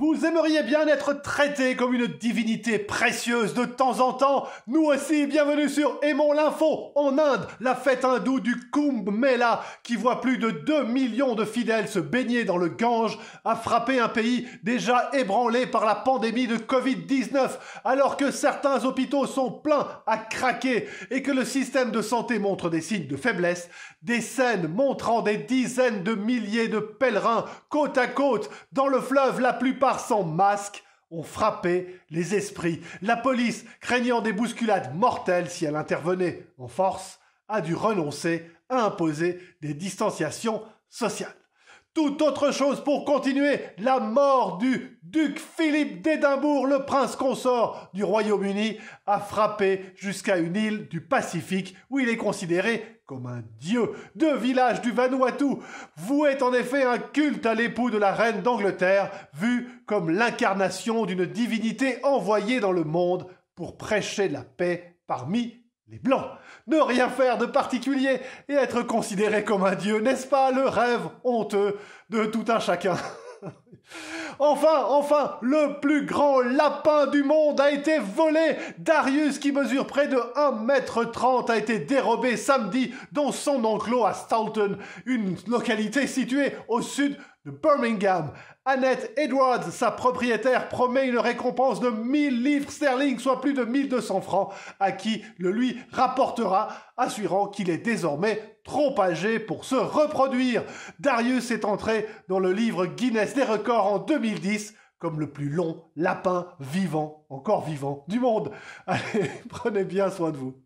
Vous aimeriez bien être traité comme une divinité précieuse de temps en temps? Nous aussi, bienvenue sur Aimons l'info. En Inde, la fête hindoue du Kumbh Mela, qui voit plus de 2 millions de fidèles se baigner dans le Gange, a frappé un pays déjà ébranlé par la pandémie de Covid-19, alors que certains hôpitaux sont pleins à craquer et que le système de santé montre des signes de faiblesse. Des scènes montrant des dizaines de milliers de pèlerins côte à côte dans le fleuve, la plupart sans masque, ont frappé les esprits. La police, craignant des bousculades mortelles si elle intervenait en force, a dû renoncer à imposer des distanciations sociales. Tout autre chose pour continuer, la mort du duc Philippe d'Édimbourg, le prince consort du Royaume-Uni, a frappé jusqu'à une île du Pacifique où il est considéré comme un dieu. 2 villages du Vanuatu vouaient en effet un culte à l'époux de la reine d'Angleterre, vu comme l'incarnation d'une divinité envoyée dans le monde pour prêcher la paix parmi les Blancs. Ne rien faire de particulier et être considéré comme un dieu, n'est-ce pas le rêve honteux de tout un chacun? Enfin, le plus grand lapin du monde a été volé. Darius, qui mesure près de 1,30 m, a été dérobé samedi dans son enclos à Staunton, une localité située au sud de Birmingham. Annette Edwards, sa propriétaire, promet une récompense de 1000 livres sterling, soit plus de 1200 francs, à qui le lui rapportera, assurant qu'il est désormais trop âgé pour se reproduire. Darius est entré dans le livre Guinness des records en 2010 comme le plus long lapin vivant, encore vivant, du monde. Allez, prenez bien soin de vous.